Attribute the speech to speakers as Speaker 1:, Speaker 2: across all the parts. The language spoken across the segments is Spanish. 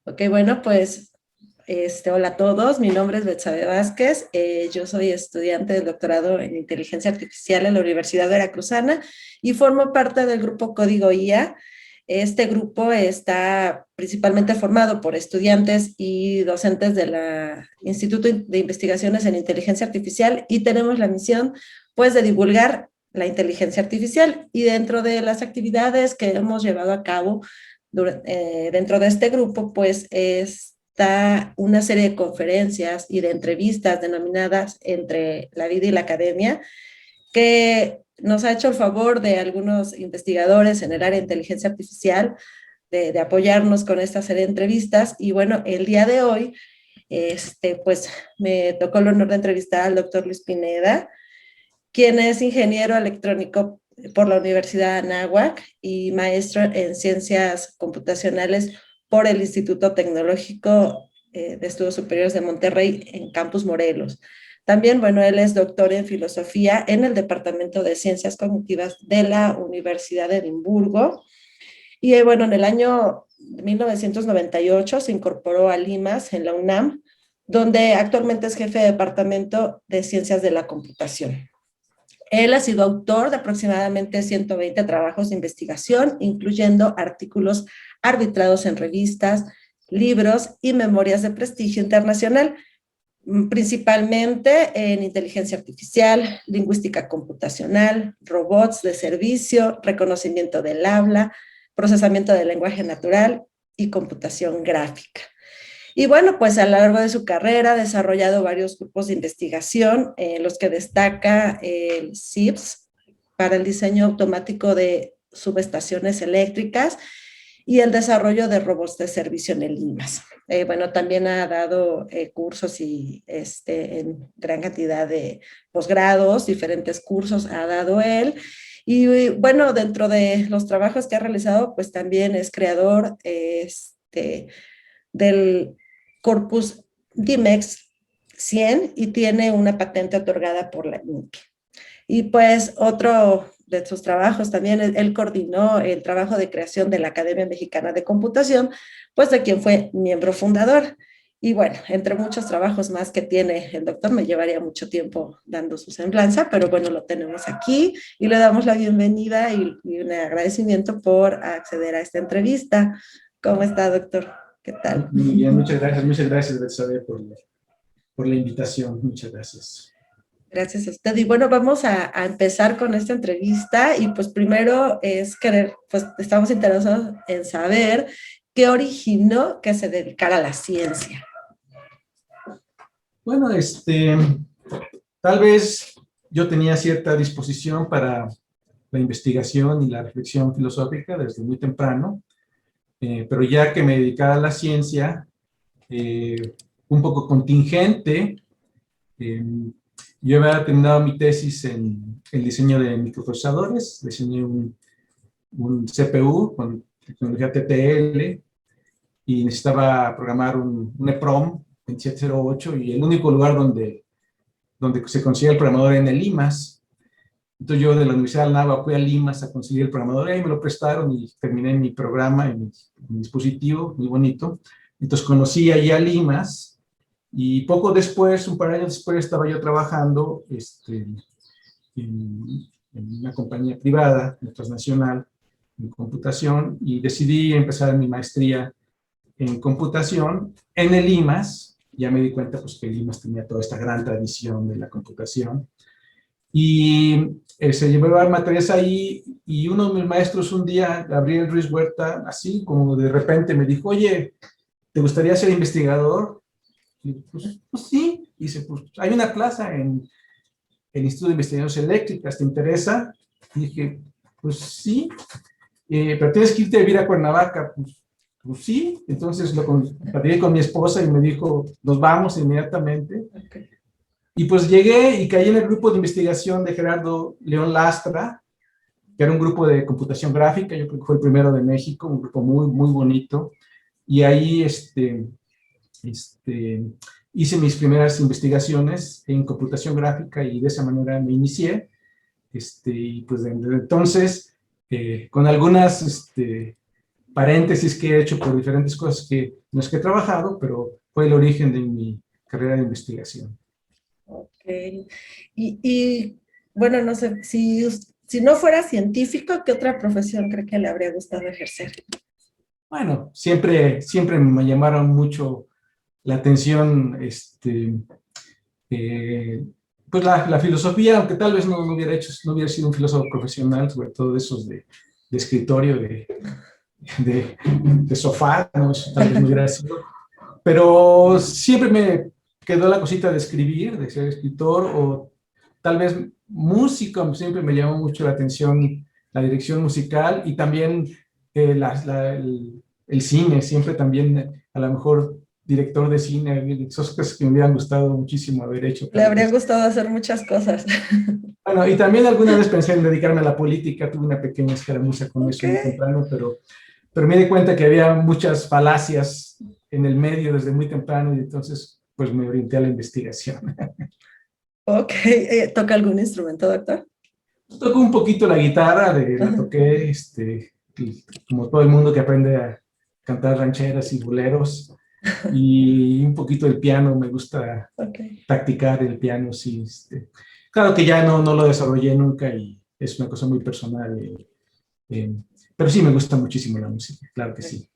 Speaker 1: Ok, bueno, pues hola a todos, mi nombre es Betsabe Vázquez, yo soy estudiante del doctorado en Inteligencia Artificial en la Universidad Veracruzana y formo parte del grupo Código IA. Este grupo está principalmente formado por estudiantes y docentes del Instituto de Investigaciones en Inteligencia Artificial y tenemos la misión, pues, de divulgar la inteligencia artificial. Y dentro de las actividades que hemos llevado a cabo dentro de este grupo, pues, está una serie de conferencias y de entrevistas denominadas Entre la vida y la academia, que nos ha hecho el favor de algunos investigadores en el área de inteligencia artificial de apoyarnos con esta serie de entrevistas. Y bueno, el día de hoy, pues me tocó el honor de entrevistar al doctor Luis Pineda, quien es ingeniero electrónico por la Universidad de Anáhuac y maestro en ciencias computacionales por el Instituto Tecnológico de Estudios Superiores de Monterrey en Campus Morelos. También, bueno, él es doctor en filosofía en el Departamento de Ciencias Cognitivas de la Universidad de Edimburgo. Y bueno, en el año 1998 se incorporó a Limas en la UNAM, donde actualmente es jefe de Departamento de Ciencias de la Computación. Él ha sido autor de aproximadamente 120 trabajos de investigación, incluyendo artículos arbitrados en revistas, libros y memorias de prestigio internacional, principalmente en inteligencia artificial, lingüística computacional, robots de servicio, reconocimiento del habla, procesamiento del lenguaje natural y computación gráfica. Y bueno, pues a lo largo de su carrera ha desarrollado varios grupos de investigación, en los que destaca el CIPS para el diseño automático de subestaciones eléctricas y el desarrollo de robots de servicio en el Limas. Bueno, también ha dado cursos y en gran cantidad de posgrados, diferentes cursos ha dado él. Y bueno, dentro de los trabajos que ha realizado, pues también es creador del Corpus Dimex 100 y tiene una patente otorgada por la INC. Y pues otro de sus trabajos también, él coordinó el trabajo de creación de la Academia Mexicana de Computación, pues de quien fue miembro fundador. Y bueno, entre muchos trabajos más que tiene el doctor, me llevaría mucho tiempo dando su semblanza, pero bueno, lo tenemos aquí y le damos la bienvenida y un agradecimiento por acceder a esta entrevista. ¿Cómo está, doctor? ¿Qué tal?
Speaker 2: Muy bien, muchas gracias, Betsabe, por la invitación, muchas gracias.
Speaker 1: Gracias a usted. Y bueno, vamos a empezar con esta entrevista y pues primero pues estamos interesados en saber qué originó que se dedicara a la ciencia.
Speaker 2: Bueno, tal vez yo tenía cierta disposición para la investigación y la reflexión filosófica desde muy temprano, pero ya que me dedicaba a la ciencia, un poco contingente, yo había terminado mi tesis en el diseño de microprocesadores, diseñé un CPU con tecnología TTL y necesitaba programar un EPROM 2708 y el único lugar donde se consigue el programador era en el Limas. Entonces yo de la Universidad de Anáhuac fui a Limas a conseguir el programador y me lo prestaron y terminé mi programa en mi dispositivo, muy bonito. Entonces conocí allí a Limas y poco después, un par de años después, estaba yo trabajando en una compañía privada, transnacional, en computación, y decidí empezar mi maestría en computación en el Limas. Ya me di cuenta pues, que el Limas tenía toda esta gran tradición de la computación. Y se llevaba materias ahí, y uno de mis maestros un día, Gabriel Ruiz Huerta, así como de repente me dijo, oye, ¿te gustaría ser investigador? Y pues sí. Dice, pues hay una plaza en el Instituto de Investigaciones Eléctricas, ¿te interesa? Y dije, pues sí, pero tienes que irte a vivir a Cuernavaca. Pues sí. Entonces lo compartí con mi esposa y me dijo, nos vamos inmediatamente.
Speaker 1: Okay.
Speaker 2: Y pues llegué y caí en el grupo de investigación de Gerardo León Lastra, que era un grupo de computación gráfica, yo creo que fue el primero de México, un grupo muy, muy bonito. Y ahí hice mis primeras investigaciones en computación gráfica y de esa manera me inicié. Y pues desde entonces, con algunas paréntesis que he hecho por diferentes cosas en las que he trabajado, pero fue el origen de mi carrera de investigación.
Speaker 1: Ok. Bueno, no sé, si no fuera científico, ¿qué otra profesión cree que le habría gustado ejercer?
Speaker 2: Bueno, siempre me llamaron mucho la atención, pues la filosofía, aunque tal vez no hubiera sido un filósofo profesional, sobre todo de esos de escritorio, de sofá, ¿no? Eso tal vez no hubiera sido. Pero siempre me quedó la cosita de escribir, de ser escritor, o tal vez músico. Siempre me llamó mucho la atención la dirección musical y también el cine, siempre también a lo mejor director de cine, esas cosas que me hubieran gustado muchísimo haber hecho.
Speaker 1: Le
Speaker 2: Tal
Speaker 1: habría
Speaker 2: vez.
Speaker 1: gustado hacer muchas cosas.
Speaker 2: Bueno, y también alguna vez pensé en dedicarme a la política, tuve una pequeña escaramuza con eso muy temprano, pero me di cuenta que había muchas falacias en el medio desde muy temprano y entonces pues me orienté a la investigación.
Speaker 1: Ok, ¿toca algún instrumento, doctor?
Speaker 2: Toco un poquito la guitarra, la
Speaker 1: Ajá.
Speaker 2: toqué, como todo el mundo que aprende a cantar rancheras y boleros, y un poquito el piano, me gusta
Speaker 1: Ok.
Speaker 2: practicar el piano, sí. Claro que ya no lo desarrollé nunca y es una cosa muy personal, eh, pero sí me gusta muchísimo la música, claro que sí.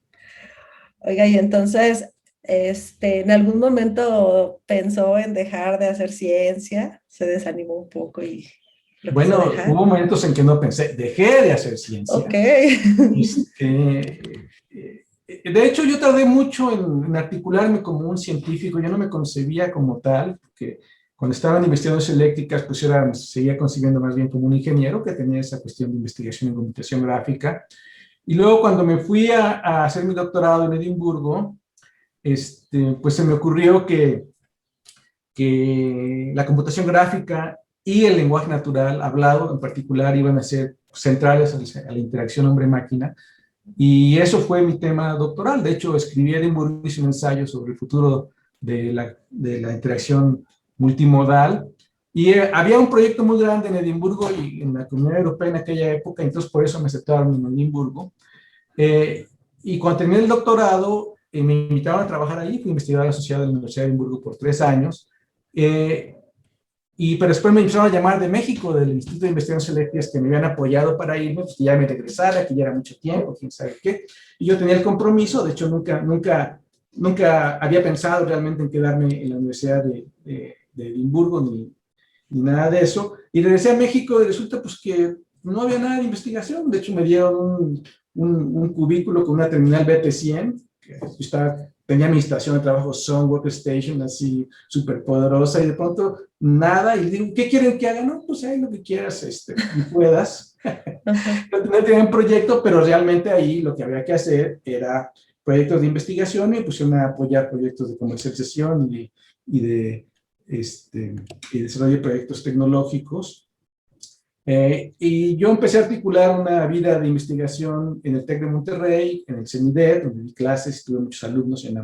Speaker 1: Oiga, y entonces, ¿en algún momento pensó en dejar de hacer ciencia? ¿Se desanimó un poco y lo quiso
Speaker 2: Bueno,
Speaker 1: dejar?
Speaker 2: hubo momentos en que no pensé, dejé de hacer
Speaker 1: Ok.
Speaker 2: ciencia. De hecho, yo tardé mucho en articularme como un científico, yo no me concebía como tal, porque cuando estaba en investigaciones eléctricas, pues yo me seguía concibiendo más bien como un ingeniero que tenía esa cuestión de investigación en computación gráfica. Y luego cuando me fui a hacer mi doctorado en Edimburgo, pues se me ocurrió que la computación gráfica y el lenguaje natural hablado en particular iban a ser centrales a la interacción hombre-máquina. Y eso fue mi tema doctoral. De hecho, escribí en Edimburgo, hice un ensayo sobre el futuro de la interacción multimodal. Y había un proyecto muy grande en Edimburgo y en la Comunidad Europea en aquella época, entonces por eso me aceptaron en Edimburgo. Y cuando terminé el doctorado, me invitaron a trabajar allí, fui investigador asociado de la Universidad de Edimburgo por 3 años. Pero después me empezaron a llamar de México, del Instituto de Investigaciones Eléctricas, que me habían apoyado para irme, pues que ya me regresara, que ya era mucho tiempo, quién sabe qué. Y yo tenía el compromiso, de hecho nunca había pensado realmente en quedarme en la Universidad de Edimburgo, ni nada de eso. Y regresé a México y resulta pues que no había nada de investigación. De hecho me dieron un cubículo con una terminal BT100, que tenía mi estación de trabajo Sun Workstation así súper poderosa y de pronto nada, y digo, ¿qué quieren que haga? No, pues ahí lo que quieras y puedas. No tenía un proyecto, pero realmente ahí lo que había que hacer era proyectos de investigación y pusieron a apoyar proyectos de comercialización y desarrollo de proyectos tecnológicos. Y yo empecé a articular una vida de investigación en el TEC de Monterrey, en el CENIDET, donde di clases, tuve muchos alumnos en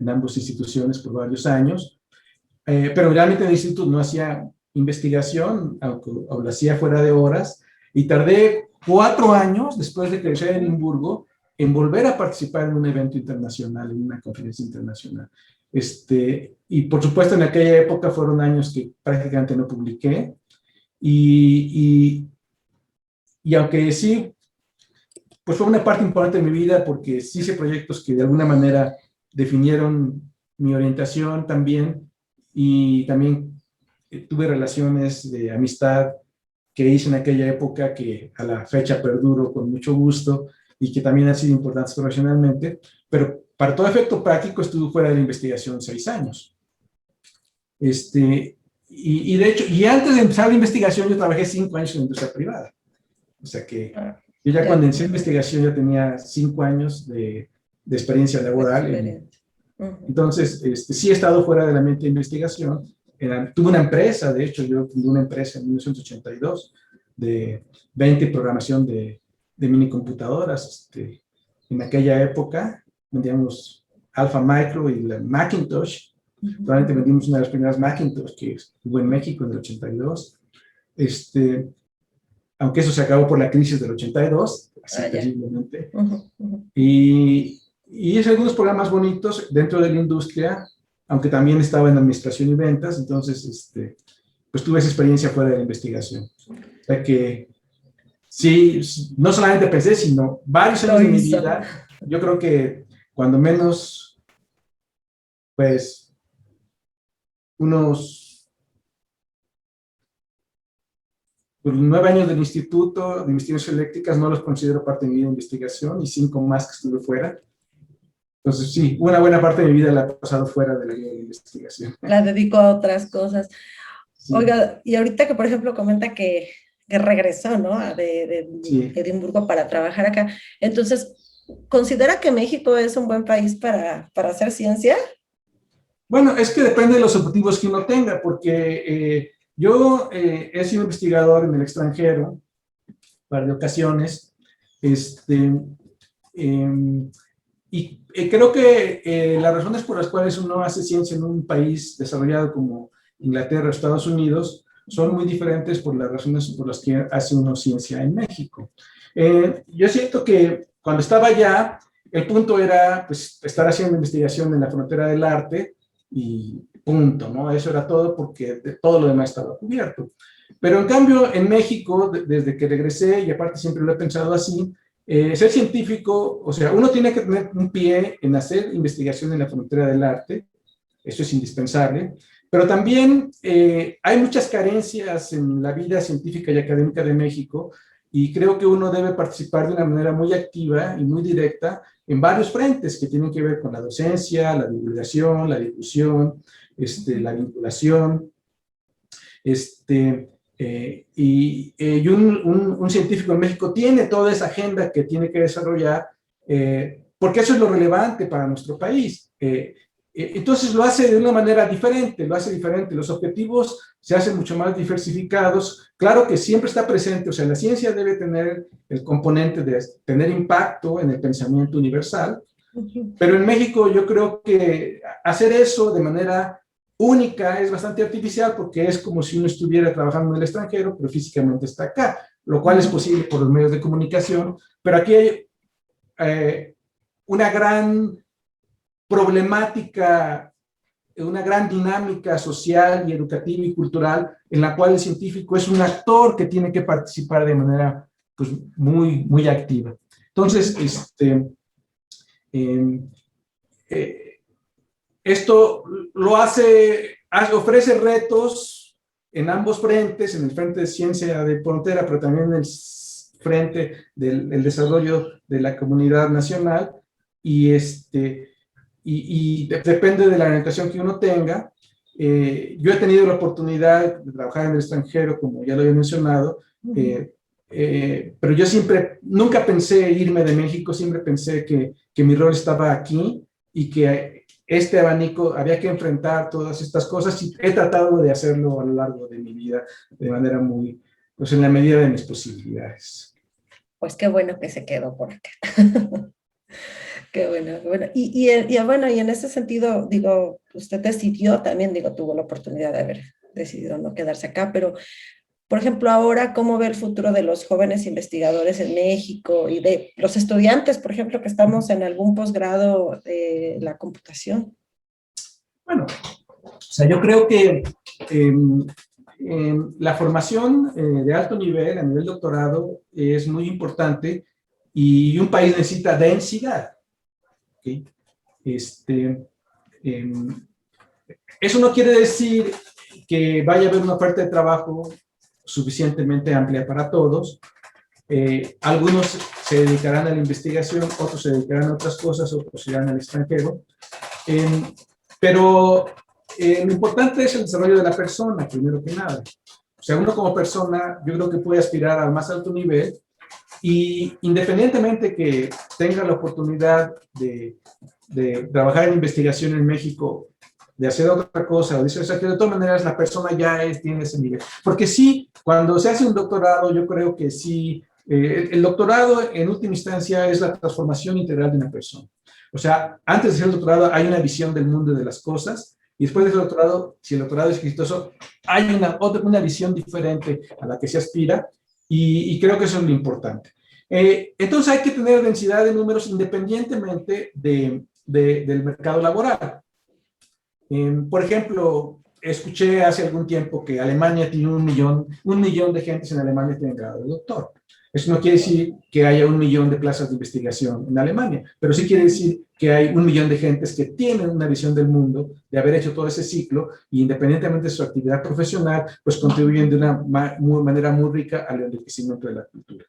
Speaker 2: ambas instituciones por varios años. Pero realmente en el instituto no hacía investigación, aunque lo hacía fuera de horas, y tardé 4 años después de crecer en Edimburgo en volver a participar en un evento internacional, en una conferencia internacional. Y por supuesto en aquella época fueron años que prácticamente no publiqué, y aunque sí, pues fue una parte importante de mi vida porque sí hice proyectos que de alguna manera definieron mi orientación también, y también tuve relaciones de amistad que hice en aquella época que a la fecha perduro con mucho gusto y que también han sido importantes profesionalmente, pero para todo efecto práctico estuve fuera de la investigación 6 años. Y de hecho, y antes de empezar la investigación yo trabajé 5 años en la industria privada. O sea que yo ya cuando inicié investigación ya tenía 5 años de experiencia laboral. Entonces, sí he estado fuera del ambiente de investigación. Tuve una empresa, de hecho, yo tuve una empresa en 1982 de 20 programación de minicomputadoras. En aquella época vendíamos Alpha Micro y la Macintosh. Probablemente vendimos una de las primeras Macintosh que estuvo en México en el 82. aunque eso se acabó por la crisis del 82, así terriblemente. Y hice algunos programas bonitos dentro de la industria, aunque también estaba en administración y ventas, entonces pues tuve esa experiencia fuera de la investigación. O sea que sí, no solamente pensé, sino varios años de mi vida, yo creo que cuando menos, pues, unos 9 años del Instituto de Investigaciones Eléctricas no los considero parte de mi vida de investigación, y 5 más que estuve fuera. Entonces, sí, una buena parte de mi vida la he pasado fuera de la vida de investigación.
Speaker 1: La dedico a otras cosas. Sí. Oiga, y ahorita que, por ejemplo, comenta que regresó, ¿no? De Edimburgo para trabajar acá. Entonces, ¿considera que México es un buen país para hacer ciencia?
Speaker 2: Bueno, es que depende de los objetivos que uno tenga, porque yo he sido investigador en el extranjero, un par de ocasiones, y creo que las razones por las cuales uno hace ciencia en un país desarrollado como Inglaterra o Estados Unidos son muy diferentes por las razones por las que hace uno ciencia en México. Yo siento que cuando estaba allá, el punto era pues, estar haciendo investigación en la frontera del arte y punto, ¿no? Eso era todo porque todo lo demás estaba cubierto. Pero en cambio, en México, desde que regresé, y aparte siempre lo he pensado así, ser científico, o sea, uno tiene que tener un pie en hacer investigación en la frontera del arte, eso es indispensable, pero también hay muchas carencias en la vida científica y académica de México, y creo que uno debe participar de una manera muy activa y muy directa en varios frentes que tienen que ver con la docencia, la divulgación, la difusión, la vinculación, y un científico en México tiene toda esa agenda que tiene que desarrollar, porque eso es lo relevante para nuestro país. Entonces lo hace de una manera diferente, lo hace diferente. Los objetivos se hacen mucho más diversificados. Claro que siempre está presente, o sea, la ciencia debe tener el componente de tener impacto en el pensamiento universal, pero en México yo creo que hacer eso de manera única es bastante artificial, porque es como si uno estuviera trabajando en el extranjero, pero físicamente está acá, lo cual es posible por los medios de comunicación, pero aquí hay una gran problemática, una gran dinámica social y educativa y cultural en la cual el científico es un actor que tiene que participar de manera pues, muy, muy activa. Entonces, esto lo ofrece retos en ambos frentes, en el frente de ciencia de frontera, pero también en el frente del desarrollo de la comunidad nacional, y depende de la orientación que uno tenga. Yo he tenido la oportunidad de trabajar en el extranjero, como ya lo había mencionado, pero yo nunca pensé irme de México, siempre pensé que mi rol estaba aquí y que este abanico había que enfrentar todas estas cosas, y he tratado de hacerlo a lo largo de mi vida de manera muy, pues en la medida de mis posibilidades.
Speaker 1: Pues qué bueno que se quedó por acá. Qué bueno, qué bueno. Bueno, y en ese sentido, digo, usted decidió también, digo, tuvo la oportunidad de haber decidido no quedarse acá, pero, por ejemplo, ahora, ¿cómo ve el futuro de los jóvenes investigadores en México y de los estudiantes, por ejemplo, que estamos en algún posgrado de la computación?
Speaker 2: Bueno, o sea, yo creo que la formación de alto nivel, a nivel doctorado, es muy importante, y un país necesita densidad. ¿Okay? Eso no quiere decir que vaya a haber una oferta de trabajo suficientemente amplia para todos. Algunos se dedicarán a la investigación, otros se dedicarán a otras cosas, otros irán al extranjero. Pero lo importante es el desarrollo de la persona, primero que nada. O sea, uno como persona, yo creo que puede aspirar al más alto nivel, y independientemente que tenga la oportunidad de trabajar en investigación en México, de hacer otra cosa, o sea, que de todas maneras la persona ya tiene ese nivel. Porque sí, cuando se hace un doctorado, yo creo que sí, el doctorado en última instancia es la transformación integral de una persona. O sea, antes de hacer el doctorado hay una visión del mundo y de las cosas, y después del doctorado, si el doctorado es exitoso, hay una visión diferente a la que se aspira, y creo que eso es lo importante. Entonces hay que tener densidad de números independientemente del mercado laboral. Por ejemplo, escuché hace algún tiempo que Alemania tiene un millón de gentes en Alemania tienen grado de doctor. Eso no quiere decir que haya 1 millón de plazas de investigación en Alemania, pero sí quiere decir que hay 1 millón de gentes que tienen una visión del mundo, de haber hecho todo ese ciclo, y independientemente de su actividad profesional, pues contribuyen de una manera muy rica al enriquecimiento de la cultura.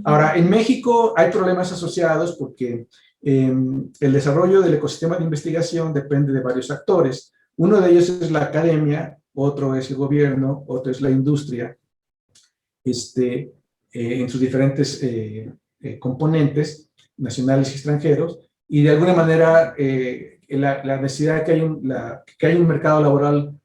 Speaker 2: Ahora, en México hay problemas asociados porque el desarrollo del ecosistema de investigación depende de varios actores. Uno de ellos es la academia, otro es el gobierno, otro es la industria, en sus diferentes componentes, nacionales y extranjeros, y de alguna manera la necesidad de que haya un mercado laboral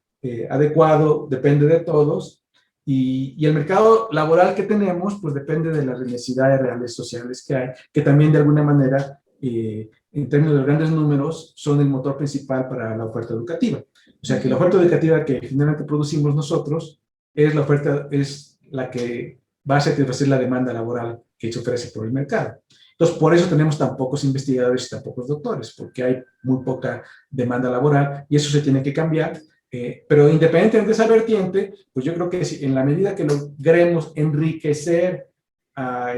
Speaker 2: adecuado depende de todos, y el mercado laboral que tenemos pues depende de las necesidades reales sociales que hay, que también de alguna manera en términos de grandes números, son el motor principal para la oferta educativa. O sea, que la oferta educativa que finalmente producimos nosotros es la que va a satisfacer la demanda laboral que se ofrece por el mercado. Entonces, por eso tenemos tan pocos investigadores y tan pocos doctores, porque hay muy poca demanda laboral y eso se tiene que cambiar. Pero independientemente de esa vertiente, pues yo creo que en la medida que logremos enriquecer a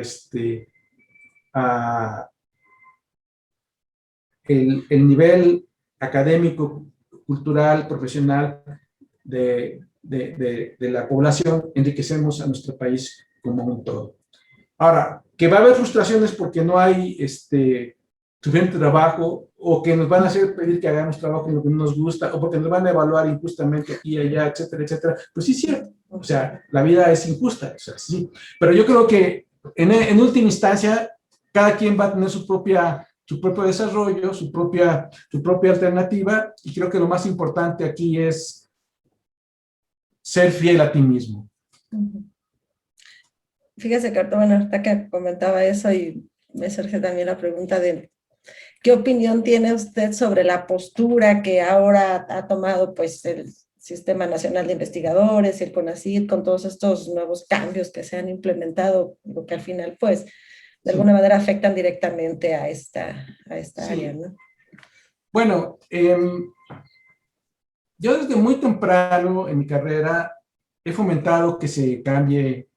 Speaker 2: el nivel académico, cultural, profesional de la población, enriquecemos a nuestro país como un todo. Ahora, que va a haber frustraciones porque no hay suficiente trabajo, o que nos van a hacer pedir que hagamos trabajo en lo que no nos gusta, o porque nos van a evaluar injustamente aquí y allá, etcétera, etcétera, pues sí es cierto. O sea, la vida es injusta, o sea, sí. Pero yo creo que en última instancia, cada quien va a tener su propio desarrollo, su propia alternativa, y creo que lo más importante aquí es ser fiel a ti mismo.
Speaker 1: Fíjese que bueno, ahorita que comentaba eso y me surge también la pregunta de ¿qué opinión tiene usted sobre la postura que ahora ha tomado pues el Sistema Nacional de Investigadores y el CONACYT con todos estos nuevos cambios que se han implementado, lo que al final pues de alguna manera afectan directamente a esta área, ¿no?
Speaker 2: Bueno, yo desde muy temprano en mi carrera he fomentado que se cambie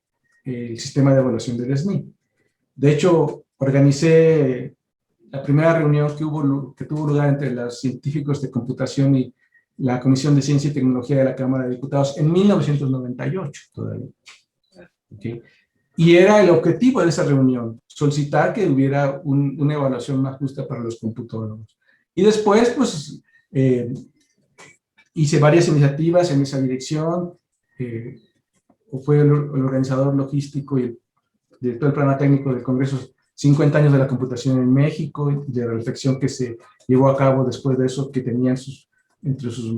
Speaker 2: el sistema de evaluación del SNI. De hecho, organicé la primera reunión que tuvo lugar entre los científicos de computación y la Comisión de Ciencia y Tecnología de la Cámara de Diputados en 1998 todavía. ¿Okay? Y era el objetivo de esa reunión, solicitar que hubiera una evaluación más justa para los computólogos. Y después, pues, hice varias iniciativas en esa dirección. Fue el organizador logístico y el director del programa técnico del Congreso 50 años de la computación en México, y de la reflexión que se llevó a cabo después de eso, que tenían entre sus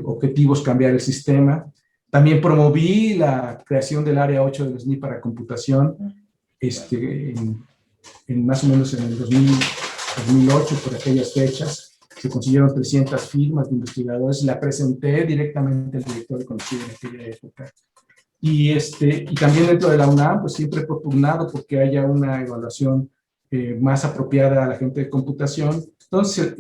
Speaker 2: objetivos cambiar el sistema. También promoví la creación del área 8 del SNI para computación, más o menos en el 2008, por aquellas fechas. Se consiguieron 300 firmas de investigadores, la presenté directamente al director de CONACYT en aquella época. Y también dentro de la UNAM, pues siempre he propugnado porque haya una evaluación más apropiada a la gente de computación. Entonces,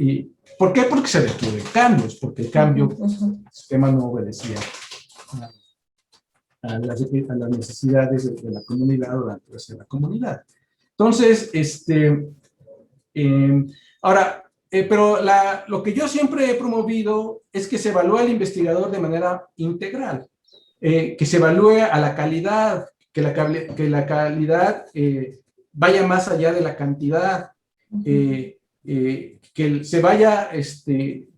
Speaker 2: ¿por qué? Porque se requieren cambios, porque el cambio, el sistema no obedecía a las necesidades de la comunidad o la naturaleza de la comunidad. Entonces, ahora, pero lo que yo siempre he promovido es que se evalúe al investigador de manera integral. Que se evalúe a la calidad, que la calidad vaya más allá de la cantidad, que se vaya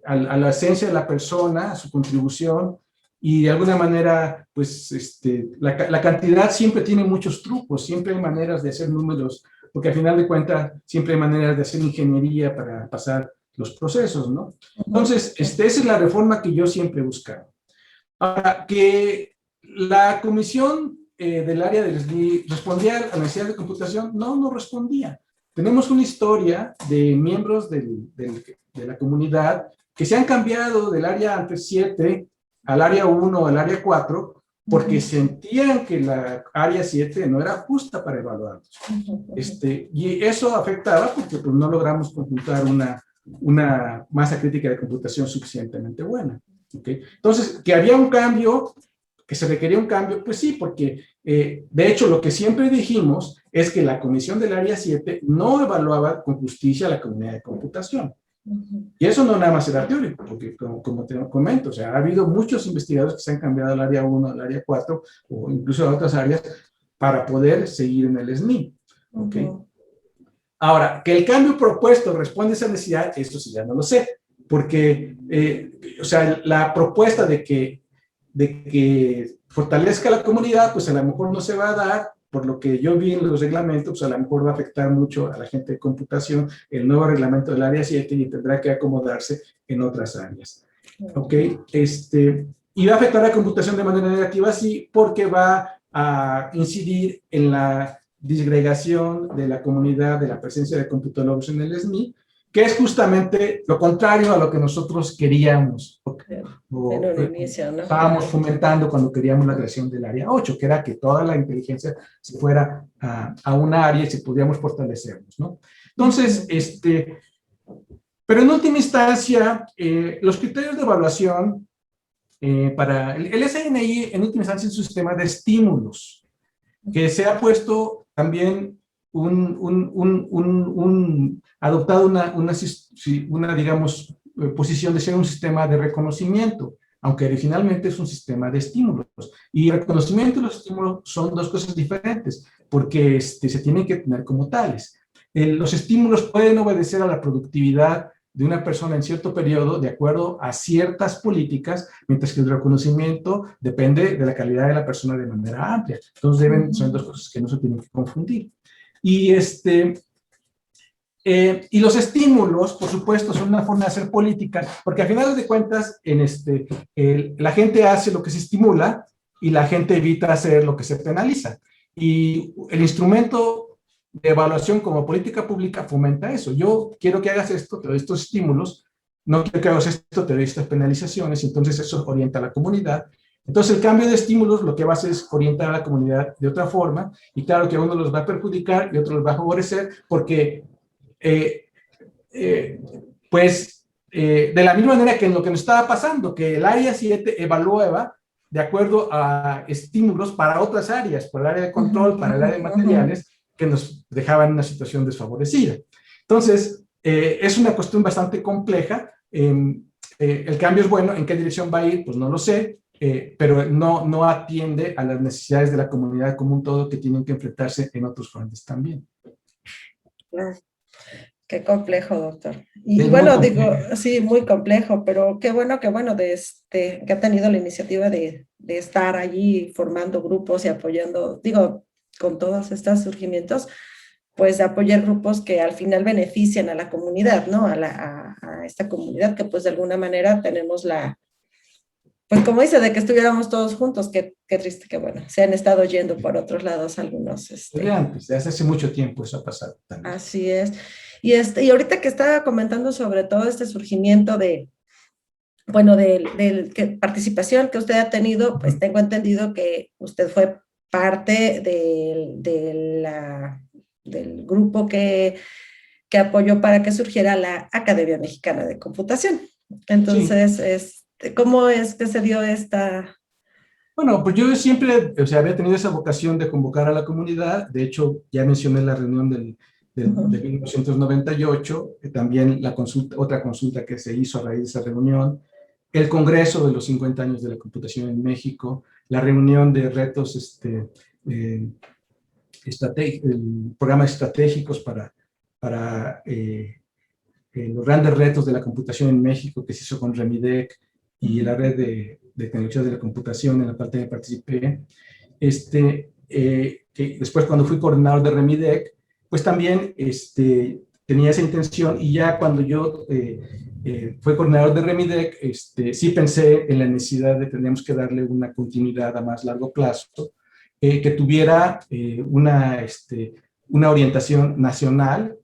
Speaker 2: a la esencia de la persona, a su contribución, y de alguna manera, pues, la cantidad siempre tiene muchos trucos, siempre hay maneras de hacer números, porque al final de cuentas siempre hay maneras de hacer ingeniería para pasar los procesos, ¿no? Entonces, esa es la reforma que yo siempre he buscado. Ahora, que la comisión del área del SNI respondía a la necesidad de computación, no respondía. Tenemos una historia de miembros de la comunidad que se han cambiado del área antes 7 al área 1 o al área 4 porque sentían que la área 7 no era justa para evaluarlos. Y eso afectaba porque pues, no logramos conjuntar una masa crítica de computación suficientemente buena. ¿Okay? Entonces, que había un cambio, que se requería un cambio, pues sí, porque de hecho lo que siempre dijimos es que la comisión del área 7 no evaluaba con justicia a la comunidad de computación. Y eso no nada más era teórico, porque como te comento, o sea, ha habido muchos investigadores que se han cambiado al área 1, al área 4, o incluso a otras áreas, para poder seguir en el SNI. ¿Okay? Ahora, que el cambio propuesto responde a esa necesidad, esto sí ya no lo sé, porque, o sea, la propuesta de que fortalezca la comunidad, pues a lo mejor no se va a dar, por lo que yo vi en los reglamentos, pues a lo mejor va a afectar mucho a la gente de computación el nuevo reglamento del área 7 y tendrá que acomodarse en otras áreas. ¿Ok? Y va a afectar a la computación de manera negativa, sí, porque va a incidir en la disgregación de la comunidad, de la presencia de computólogos en el SNI, que es justamente lo contrario a lo que nosotros queríamos. Estábamos fomentando cuando queríamos la creación del área 8, que era que toda la inteligencia se fuera a una área y si pudiéramos fortalecernos, ¿no? Entonces, pero en última instancia, los criterios de evaluación para el SNI, en última instancia, es un sistema de estímulos, que se ha puesto también adoptado una, digamos, posición de ser un sistema de reconocimiento, aunque originalmente es un sistema de estímulos. Y el reconocimiento y los estímulos son dos cosas diferentes, porque se tienen que tener como tales. Los estímulos pueden obedecer a la productividad de una persona en cierto periodo de acuerdo a ciertas políticas, mientras que el reconocimiento depende de la calidad de la persona de manera amplia. Entonces son dos cosas que no se tienen que confundir. Y los estímulos, por supuesto, son una forma de hacer política, porque a final de cuentas, la gente hace lo que se estimula y la gente evita hacer lo que se penaliza. Y el instrumento de evaluación como política pública fomenta eso. Yo quiero que hagas esto, te doy estos estímulos, no quiero que hagas esto, te doy estas penalizaciones, entonces eso orienta a la comunidad. Entonces el cambio de estímulos lo que va a hacer es orientar a la comunidad de otra forma, y claro que a uno los va a perjudicar y a otros los va a favorecer, porque de la misma manera que en lo que nos estaba pasando, que el área 7 evaluaba de acuerdo a estímulos para otras áreas, para el área de control, para el área de materiales, que nos dejaban en una situación desfavorecida. Entonces, es una cuestión bastante compleja. El cambio es bueno, ¿en qué dirección va a ir? Pues no lo sé, pero no atiende a las necesidades de la comunidad como un todo, que tienen que enfrentarse en otros frentes también.
Speaker 1: Qué complejo, doctor. Y bueno, digo, sí, muy complejo, pero qué bueno que ha tenido la iniciativa de estar allí formando grupos y apoyando, digo, con todos estos surgimientos, pues de apoyar grupos que al final benefician a la comunidad, ¿no? A esta comunidad que pues de alguna manera tenemos pues como dice, de que estuviéramos todos juntos, qué triste que bueno, se han estado yendo por otros lados algunos.
Speaker 2: Desde hace mucho tiempo eso ha pasado también.
Speaker 1: Así es. Y ahorita que estaba comentando sobre todo este surgimiento de participación que usted ha tenido, pues tengo entendido que usted fue parte del grupo que apoyó para que surgiera la Academia Mexicana de Computación. Entonces, sí. ¿Cómo es que se dio esta...?
Speaker 2: Bueno, pues yo siempre, o sea, había tenido esa vocación de convocar a la comunidad. De hecho, ya mencioné la reunión de 1998, también otra consulta que se hizo a raíz de esa reunión, el Congreso de los 50 años de la computación en México, la reunión de retos, programas estratégicos para los grandes retos de la computación en México, que se hizo con Remidec y la red de tecnologías de la computación, en la parte que participé. Que después, cuando fui coordinador de Remidec, pues también tenía esa intención, y ya cuando yo fui coordinador de Remidec, sí pensé en la necesidad de que teníamos que darle una continuidad a más largo plazo, que tuviera una orientación nacional,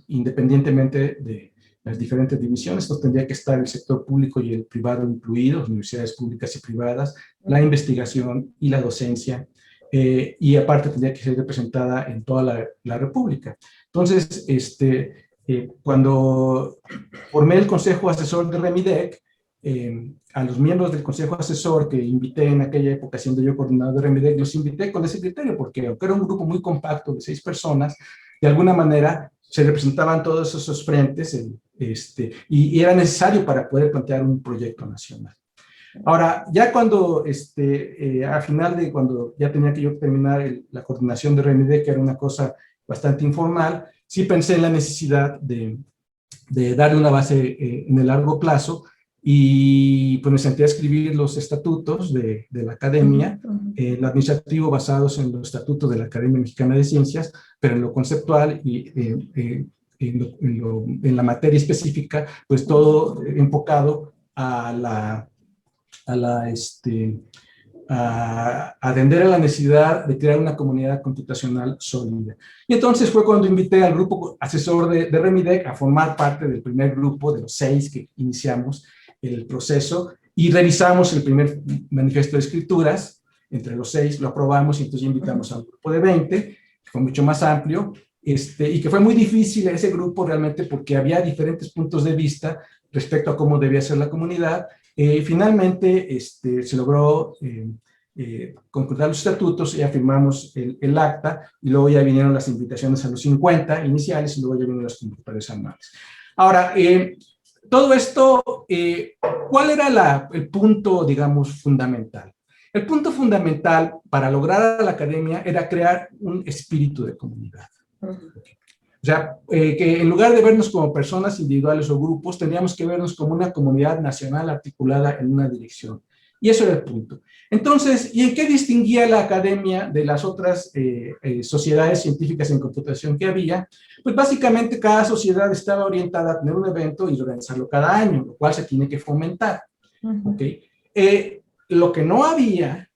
Speaker 2: independientemente las diferentes divisiones. Entonces tendría que estar el sector público y el privado incluidos, universidades públicas y privadas, la investigación y la docencia, y aparte tendría que ser representada en toda la República. Entonces, cuando formé el Consejo Asesor de Remidec, a los miembros del Consejo Asesor que invité en aquella época, siendo yo coordinador de Remidec, los invité con ese criterio, porque aunque era un grupo muy compacto de 6 personas, de alguna manera se representaban todos esos frentes, y era necesario para poder plantear un proyecto nacional. Ahora, ya cuando, a final de cuando ya tenía que yo terminar la coordinación de Remidec, que era una cosa bastante informal, sí pensé en la necesidad de darle una base en el largo plazo, y pues me senté a escribir los estatutos de la academia, el administrativo basados en los estatutos de la Academia Mexicana de Ciencias, pero en lo conceptual y en la materia específica, pues todo enfocado a atender a la necesidad de crear una comunidad computacional sólida. Y entonces fue cuando invité al grupo asesor de Remidec a formar parte del primer grupo de los 6 que iniciamos el proceso, y revisamos el primer manifiesto de escrituras. Entre los 6 lo aprobamos, y entonces invitamos a un grupo de 20, que fue mucho más amplio, y que fue muy difícil ese grupo realmente porque había diferentes puntos de vista respecto a cómo debía ser la comunidad. Finalmente se logró concretar los estatutos, ya firmamos el acta, y luego ya vinieron las invitaciones a los 50 iniciales, y luego ya vinieron las convocatorias anuales. Ahora, todo esto, ¿cuál era el punto, digamos, fundamental? El punto fundamental para lograr a la academia era crear un espíritu de comunidad. O sea, que en lugar de vernos como personas individuales o grupos, tendríamos que vernos como una comunidad nacional articulada en una dirección. Y eso era el punto. Entonces, ¿y en qué distinguía la academia de las otras sociedades científicas en computación que había? Pues básicamente cada sociedad estaba orientada a tener un evento y organizarlo cada año, lo cual se tiene que fomentar. ¿Okay? Lo que no había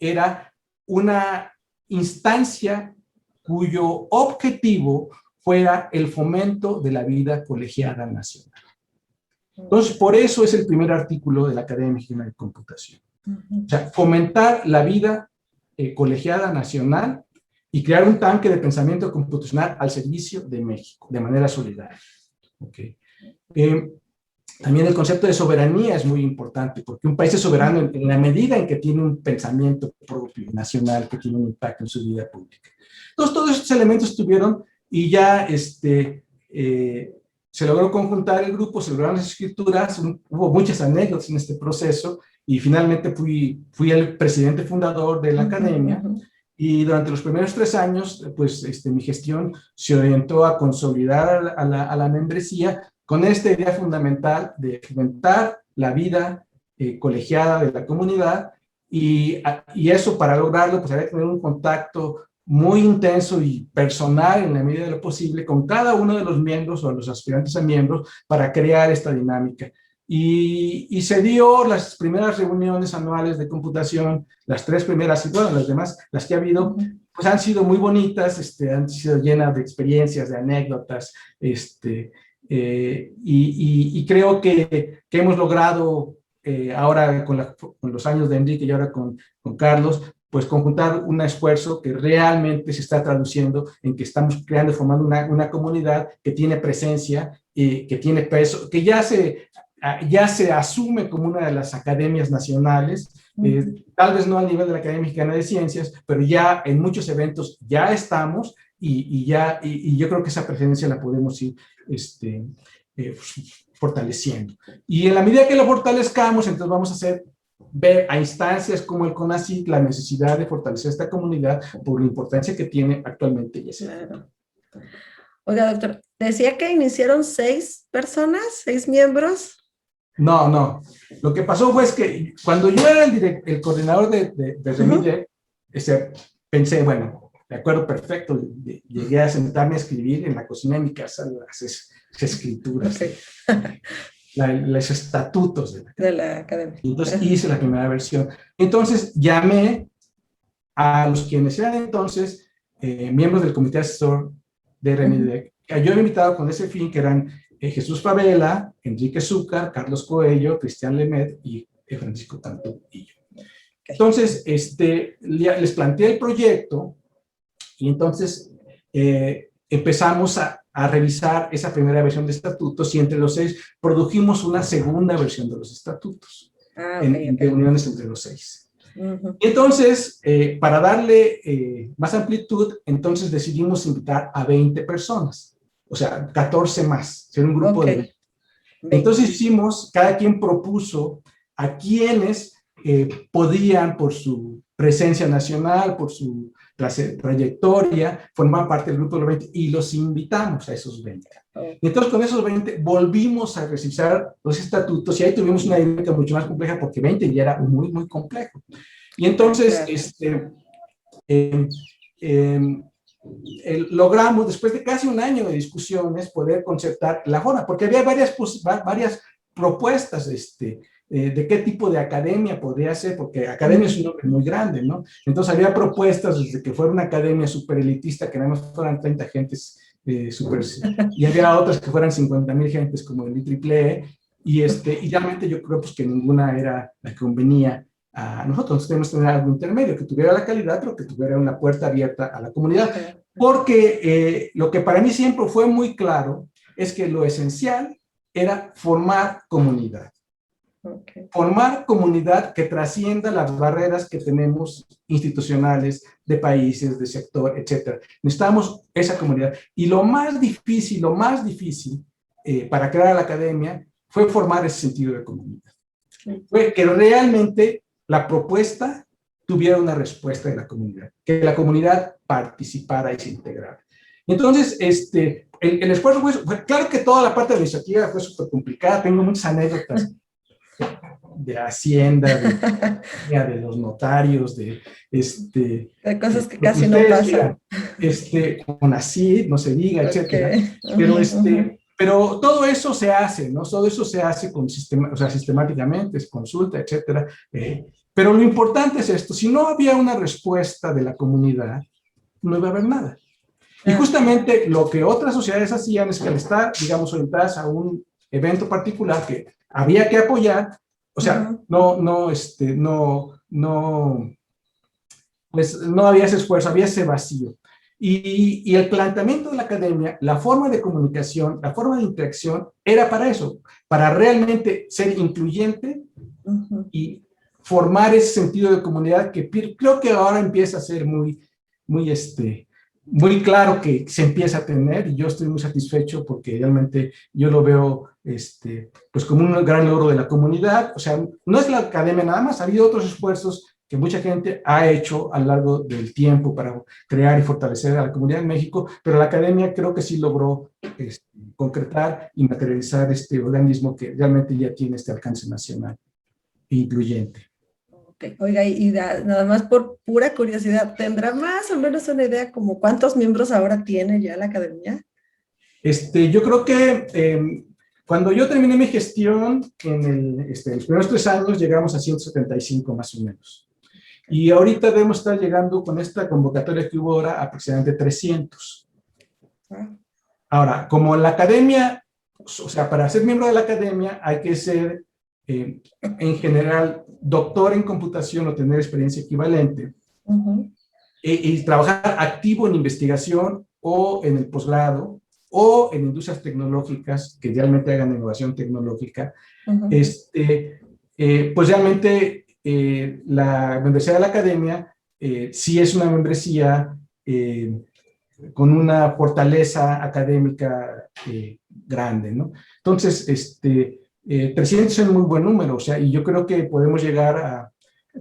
Speaker 2: era una instancia cuyo objetivo fuera el fomento de la vida colegiada nacional. Entonces, por eso es el primer artículo de la Academia Mexicana de Computación. O sea, fomentar la vida colegiada nacional y crear un tanque de pensamiento computacional al servicio de México, de manera solidaria. ¿Okay? También el concepto de soberanía es muy importante, porque un país es soberano en la medida en que tiene un pensamiento propio, nacional, que tiene un impacto en su vida pública. Entonces, todos estos elementos estuvieron, y ya se logró conjuntar el grupo, se lograron las escrituras, hubo muchas anécdotas en este proceso, y finalmente fui el presidente fundador de la academia, y durante los primeros 3 años, pues mi gestión se orientó a consolidar a la membresía con esta idea fundamental de fomentar la vida colegiada de la comunidad, y eso, para lograrlo, pues había que tener un contacto muy intenso y personal en la medida de lo posible con cada uno de los miembros o los aspirantes a miembros para crear esta dinámica. Y se dio las primeras reuniones anuales de computación, las 3 primeras, y bueno, las demás, las que ha habido, pues han sido muy bonitas, han sido llenas de experiencias, de anécdotas, y creo que hemos logrado ahora con los años de Enrique y ahora con Carlos, pues conjuntar un esfuerzo que realmente se está traduciendo en que estamos creando y formando una comunidad que tiene presencia, que tiene peso, que ya se asume como una de las academias nacionales, tal vez no al nivel de la Academia Mexicana de Ciencias, pero ya en muchos eventos ya estamos, y yo creo que esa presencia la podemos ir fortaleciendo. Y en la medida que lo fortalezcamos, entonces vamos a ver a instancias como el CONACYT la necesidad de fortalecer esta comunidad por la importancia que tiene actualmente.
Speaker 1: Claro. Oiga, doctor, decía que iniciaron 6 personas, 6 miembros.
Speaker 2: No. Lo que pasó fue que cuando yo era el coordinador de Remidec, pensé, bueno, de acuerdo, perfecto, llegué a sentarme a escribir en la cocina de mi casa las escrituras. Okay. Los estatutos de la academia. Entonces hice la primera versión. Entonces llamé a los quienes eran entonces miembros del comité asesor de Remidec, yo he invitado con ese fin, que eran Jesús Favela, Enrique Zúcar, Carlos Coello, Cristian Lemet y Francisco Tanto y yo. Entonces, les planteé el proyecto y entonces empezamos a revisar esa primera versión de estatutos y entre los 6 produjimos una segunda versión de los estatutos en reuniones entre los 6. Y entonces, para darle más amplitud, entonces decidimos invitar a 20 personas, o sea, 14 más, ser un grupo de 20. Entonces hicimos, cada quien propuso a quienes podían, por su presencia nacional, por su trayectoria, formar parte del grupo de los 20 y los invitamos a esos 20. Y entonces con esos 20 volvimos a revisar los estatutos y ahí tuvimos una dinámica mucho más compleja porque 20 ya era muy, muy complejo. Y entonces logramos, después de casi un año de discusiones, poder concertar la forma, porque había varias propuestas de qué tipo de academia podría ser, porque academia es un nombre muy grande, ¿no? Entonces había propuestas desde que fuera una academia súper elitista, que nada más fueran 30 gentes, y había otras que fueran 50,000 gentes, como el IEEE, y realmente yo creo pues, que ninguna era la que convenía a nosotros. Tenemos que tener algo intermedio, que tuviera la calidad, pero que tuviera una puerta abierta a la comunidad, porque lo que para mí siempre fue muy claro es que lo esencial era formar comunidad. Formar comunidad que trascienda las barreras que tenemos institucionales, de países, de sector, etc. Necesitamos esa comunidad. Y lo más difícil para crear la academia fue formar ese sentido de comunidad. Fue que realmente la propuesta tuviera una respuesta de la comunidad, que la comunidad participara y se integrara. Entonces, el esfuerzo fue, claro que toda la parte administrativa fue súper complicada, tengo muchas anécdotas de Hacienda, de los notarios, de
Speaker 1: cosas que casi no pasan.
Speaker 2: Con así, no se diga, etcétera. Pero, pero todo eso se hace, ¿no? Todo eso se hace sistemáticamente, se consulta, etcétera. Pero lo importante es esto, si no había una respuesta de la comunidad, no iba a haber nada. Y justamente lo que otras sociedades hacían es que al estar, digamos, orientadas a un evento particular que había que apoyar, o sea, pues no había ese esfuerzo, había ese vacío. Y el planteamiento de la academia, la forma de comunicación, la forma de interacción, era para eso, para realmente ser incluyente y formar ese sentido de comunidad que creo que ahora empieza a ser muy claro que se empieza a tener, y yo estoy muy satisfecho porque realmente yo lo veo pues como un gran logro de la comunidad. O sea, no es la academia nada más, ha habido otros esfuerzos que mucha gente ha hecho a lo largo del tiempo para crear y fortalecer a la comunidad en México, pero la academia creo que sí logró concretar y materializar este organismo que realmente ya tiene este alcance nacional e incluyente.
Speaker 1: Oiga, y nada más por pura curiosidad, ¿tendrá más o menos una idea como cuántos miembros ahora tiene ya la academia?
Speaker 2: Yo creo que cuando yo terminé mi gestión, en los primeros 3 años llegamos a 175 más o menos. Y ahorita debemos estar llegando con esta convocatoria que hubo ahora a aproximadamente 300. Ahora, como la academia, o sea, para ser miembro de la academia hay que ser en general doctor en computación o tener experiencia equivalente y trabajar activo en investigación o en el posgrado o en industrias tecnológicas que realmente hagan innovación tecnológica. Pues realmente la membresía de la academia sí es una membresía con una fortaleza académica grande, ¿no? Entonces, 300 es un muy buen número, o sea, y yo creo que podemos llegar a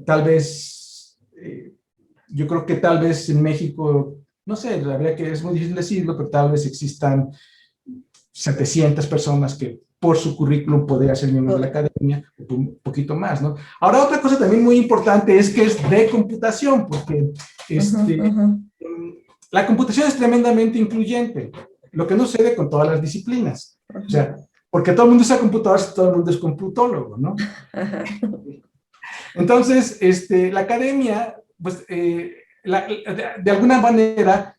Speaker 2: tal vez, yo creo que tal vez en México, no sé, la verdad que es muy difícil decirlo, pero tal vez existan 700 personas que por su currículum podría ser miembro de la academia, un poquito más, ¿no? Ahora, otra cosa también muy importante es que es de computación, porque la computación es tremendamente incluyente, lo que no sucede con todas las disciplinas. O sea, porque todo el mundo usa computadores, todo el mundo es computólogo, ¿no? Entonces, la academia, pues, de alguna manera,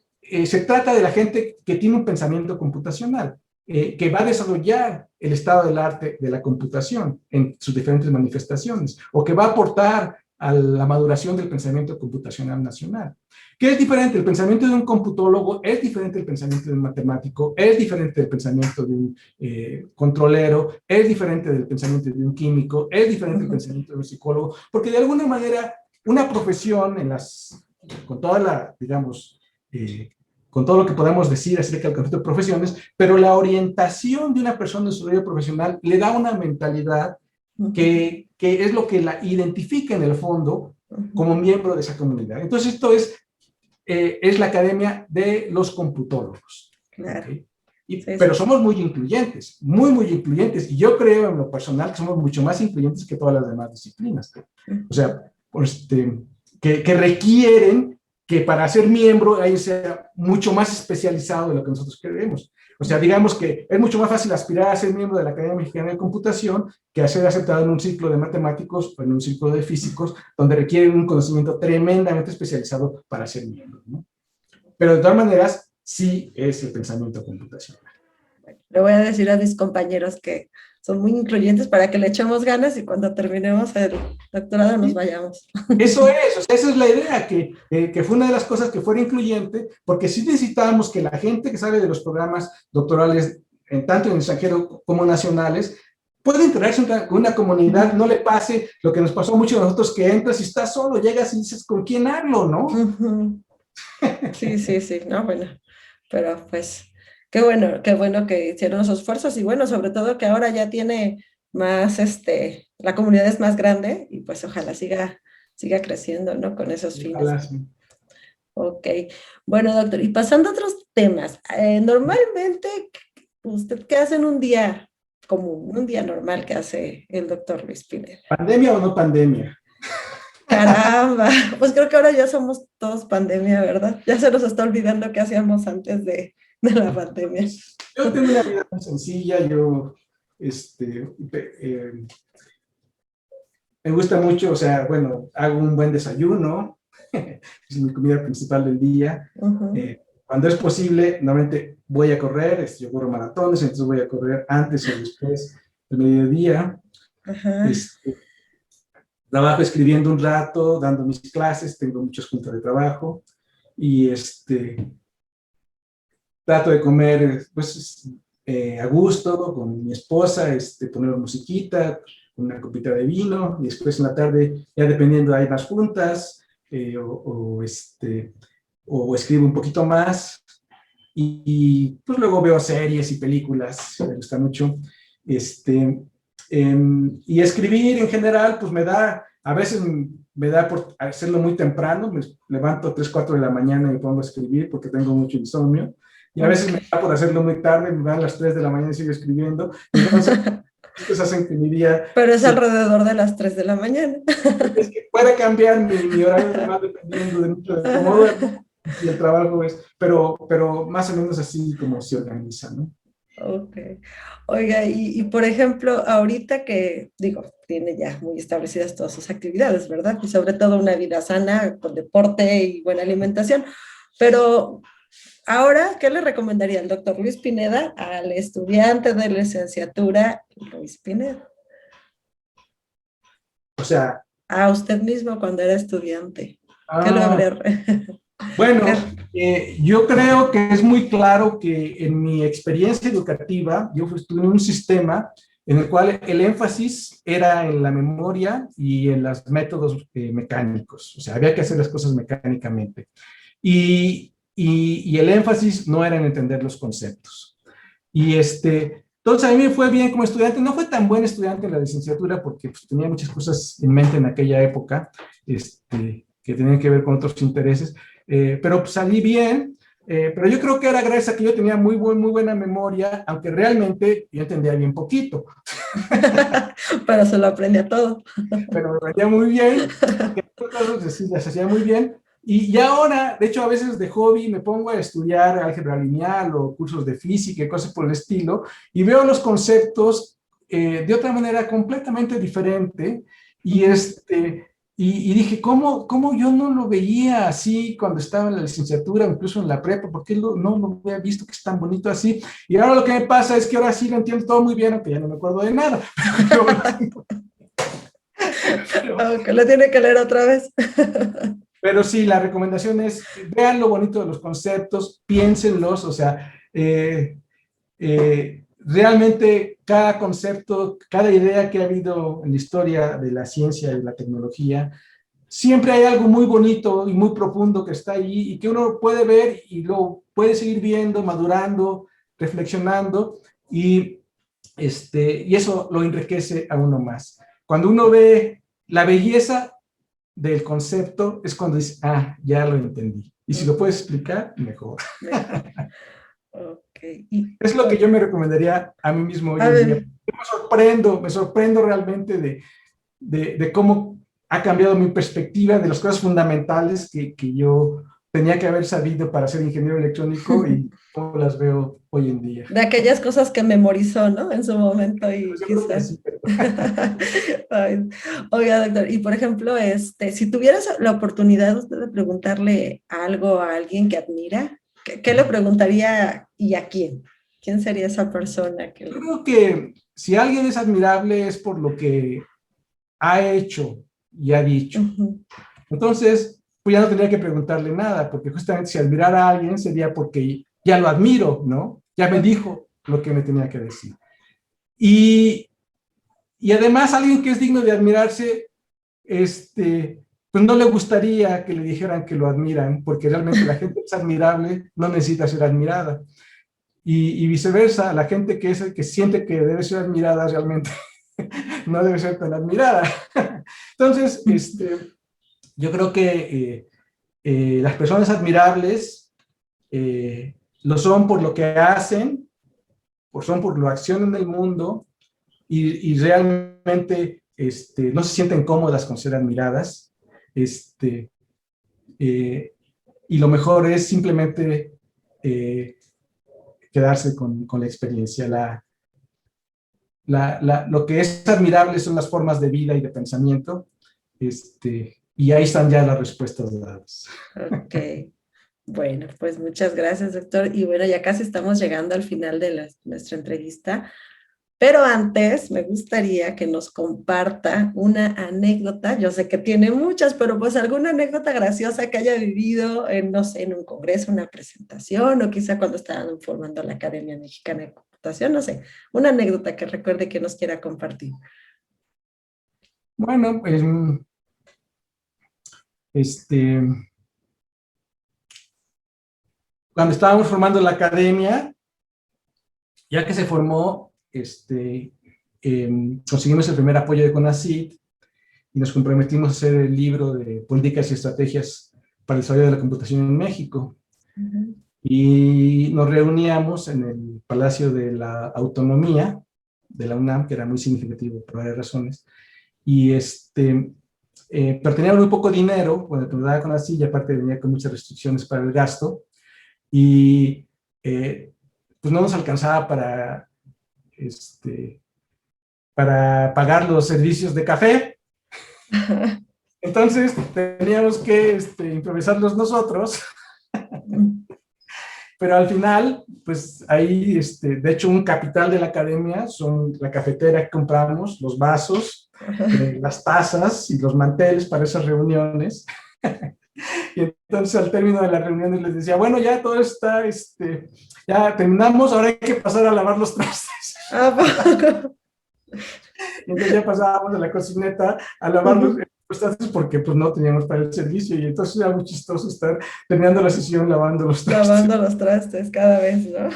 Speaker 2: se trata de la gente que tiene un pensamiento computacional, que va a desarrollar el estado del arte de la computación en sus diferentes manifestaciones, o que va a aportar a la maduración del pensamiento computacional nacional. ¿Qué es diferente? El pensamiento de un computólogo es diferente del pensamiento de un matemático, es diferente del pensamiento de un controlero, es diferente del pensamiento de un químico, es diferente del pensamiento de un psicólogo, porque de alguna manera una profesión con toda la, digamos, con todo lo que podemos decir acerca del concepto de profesiones, pero la orientación de una persona en su vida profesional le da una mentalidad que es lo que la identifica en el fondo como miembro de esa comunidad. Entonces esto es la academia de los computólogos.
Speaker 1: Claro.
Speaker 2: ¿Okay?
Speaker 1: Sí,
Speaker 2: pero somos muy incluyentes, muy incluyentes, y yo creo en lo personal que somos mucho más incluyentes que todas las demás disciplinas. O sea, que requieren que para ser miembro ahí sea mucho más especializado de lo que nosotros creemos. O sea, digamos que es mucho más fácil aspirar a ser miembro de la Academia Mexicana de Computación que a ser aceptado en un ciclo de matemáticos o en un ciclo de físicos, donde requieren un conocimiento tremendamente especializado para ser miembro, ¿no? Pero de todas maneras, sí es el pensamiento computacional.
Speaker 1: Le voy a decir a mis compañeros que son muy incluyentes para que le echemos ganas y cuando terminemos el doctorado nos vayamos.
Speaker 2: Eso es, o sea, esa es la idea, que fue una de las cosas que fuera incluyente, porque sí necesitábamos que la gente que sabe de los programas doctorales, tanto en el extranjero como nacionales, pueda integrarse con una comunidad, no le pase lo que nos pasó mucho a nosotros, que entras y estás solo, llegas y dices, ¿con quién hablo, no?
Speaker 1: Sí, no, bueno, pero pues qué bueno que hicieron esos esfuerzos y bueno, sobre todo que ahora ya tiene más, la comunidad es más grande y pues ojalá siga creciendo, ¿no? Con esos fines.
Speaker 2: Ojalá, sí.
Speaker 1: Ok, bueno, doctor, y pasando a otros temas, normalmente, ¿usted qué hace en un día común, un día normal que hace el doctor Luis Pineda?
Speaker 2: ¿Pandemia o no pandemia?
Speaker 1: Caramba, pues creo que ahora ya somos todos pandemia, ¿verdad? Ya se nos está olvidando qué hacíamos antes de la pandemia.
Speaker 2: Yo tengo una vida muy sencilla, yo, me gusta mucho, o sea, bueno, hago un buen desayuno, es mi comida principal del día. Cuando es posible, normalmente voy a correr, yo corro maratones, entonces voy a correr antes o después del mediodía. Trabajo escribiendo un rato, dando mis clases, tengo muchos juntas de trabajo y trato de comer pues, a gusto con mi esposa, poner musiquita, una copita de vino y después en la tarde, ya dependiendo, hay más juntas o escribo un poquito más y pues luego veo series y películas, me gusta mucho. Y escribir en general, pues a veces me da por hacerlo muy temprano, me levanto 3, 4 de la mañana y me pongo a escribir porque tengo mucho insomnio, y a veces me da por hacerlo muy tarde, me dan las 3 de la mañana y sigo escribiendo, entonces pues hacen que mi día...
Speaker 1: Pero es alrededor de las 3 de la mañana.
Speaker 2: Es que puede cambiar mi horario más dependiendo de mucho de cómo duermo y el trabajo es, pero más o menos así como se organiza, ¿no?
Speaker 1: Ok. Oiga, y por ejemplo, ahorita que, digo, tiene ya muy establecidas todas sus actividades, ¿verdad? Y sobre todo una vida sana, con deporte y buena alimentación. Pero ahora, ¿qué le recomendaría el doctor Luis Pineda al estudiante de licenciatura Luis Pineda?
Speaker 2: O sea...
Speaker 1: A usted mismo cuando era estudiante. ¿Qué le habría...
Speaker 2: Bueno, yo creo que es muy claro que en mi experiencia educativa, yo estuve en un sistema en el cual el énfasis era en la memoria y en los métodos mecánicos. O sea, había que hacer las cosas mecánicamente. Y el énfasis no era en entender los conceptos. Y entonces a mí me fue bien como estudiante. No fue tan buen estudiante en la licenciatura porque pues, tenía muchas cosas en mente en aquella época que tenían que ver con otros intereses. Pero pues, salí bien, pero yo creo que era gracias a que yo tenía muy buena memoria, aunque realmente yo entendía bien poquito.
Speaker 1: Pero se lo aprendía todo.
Speaker 2: Pero me aprendía muy bien, porque las hacía muy bien. Y ahora, de hecho, a veces de hobby me pongo a estudiar álgebra lineal o cursos de física y cosas por el estilo, y veo los conceptos de otra manera completamente diferente, y y dije, ¿cómo yo no lo veía así cuando estaba en la licenciatura, incluso en la prepa? ¿Por qué no lo había visto que es tan bonito así? Y ahora lo que me pasa es que ahora sí lo entiendo todo muy bien, aunque ya no me acuerdo de nada. Pero,
Speaker 1: Aunque lo tiene que leer otra vez.
Speaker 2: pero sí, la recomendación es, vean lo bonito de los conceptos, piénsenlos, o sea, realmente cada concepto, cada idea que ha habido en la historia de la ciencia y la tecnología, siempre hay algo muy bonito y muy profundo que está ahí y que uno puede ver y lo puede seguir viendo, madurando, reflexionando y, y eso lo enriquece a uno más. Cuando uno ve la belleza del concepto es cuando dice, ah, ya lo entendí. Y si lo puedes explicar, mejor.
Speaker 1: Mejor. Ok.
Speaker 2: Es lo que yo me recomendaría a mí mismo hoy
Speaker 1: A
Speaker 2: en día.
Speaker 1: ver,
Speaker 2: Me sorprendo realmente de cómo ha cambiado mi perspectiva de las cosas fundamentales que yo tenía que haber sabido para ser ingeniero electrónico y cómo las veo hoy en día.
Speaker 1: de aquellas cosas que memorizó, ¿no? En su momento y
Speaker 2: Pues yo creo que
Speaker 1: quizá.
Speaker 2: sí, pero
Speaker 1: Ay, oiga, doctor, y por ejemplo, si tuvieras la oportunidad usted de preguntarle algo a alguien que admira, ¿qué le preguntaría y a quién? ¿Quién sería esa persona que
Speaker 2: yo
Speaker 1: le...
Speaker 2: creo que si alguien es admirable es por lo que ha hecho y ha dicho.
Speaker 1: Ujú.
Speaker 2: Entonces, pues ya no tendría que preguntarle nada, porque justamente si admirara a alguien sería porque ya lo admiro, ¿no? Ya me
Speaker 1: Ok.
Speaker 2: dijo lo que me tenía que decir. Y, y además alguien que es digno de admirarse, pues no le gustaría que le dijeran que lo admiran, porque realmente la gente que es admirable no necesita ser admirada. Y viceversa, la gente que es el que siente que debe ser admirada realmente no debe ser tan admirada. Entonces, yo creo que las personas admirables lo son por lo que hacen, son por lo que accionan en el mundo y realmente no se sienten cómodas con ser admiradas. Este, eh, y lo mejor es simplemente eh, quedarse con la experiencia. Lo que es admirable son las formas de vida y de pensamiento, y ahí están ya las respuestas dadas.
Speaker 1: Ok. Bueno, pues muchas gracias, doctor. Y bueno, ya casi estamos llegando al final de nuestra entrevista. Pero antes me gustaría que nos comparta una anécdota. Yo sé que tiene muchas, pero pues alguna anécdota graciosa que haya vivido en, no sé, en un congreso, una presentación, o quizá cuando estaban formando la Academia Mexicana de Computación, no sé, una anécdota que recuerde que nos quiera compartir.
Speaker 2: Bueno, pues, este, cuando estábamos formando la academia, ya que se formó, conseguimos el primer apoyo de CONACYT y nos comprometimos a hacer el libro de políticas y estrategias para el desarrollo de la computación en México.
Speaker 1: Ujú.
Speaker 2: Y nos reuníamos en el Palacio de la Autonomía de la UNAM, que era muy significativo por varias razones, y pero tenía muy poco dinero, cuando nos daba CONACYT, y aparte venía con muchas restricciones para el gasto, y pues no nos alcanzaba para pagar los servicios de café. Entonces teníamos que improvisarlos nosotros, pero al final, pues ahí, de hecho, un capital de la academia son la cafetera que compramos, los vasos, las tazas y los manteles para esas reuniones. Y entonces al término de las reuniones les decía, bueno, ya todo está, ya terminamos, ahora hay que pasar a lavar los trastes.
Speaker 1: ¿A poco?
Speaker 2: Y entonces ya pasábamos a la cocineta a lavar
Speaker 1: Ujú.
Speaker 2: los trastes porque pues no teníamos para el servicio y entonces era muy chistoso estar terminando la sesión lavando los trastes.
Speaker 1: Lavando los trastes cada vez, ¿no?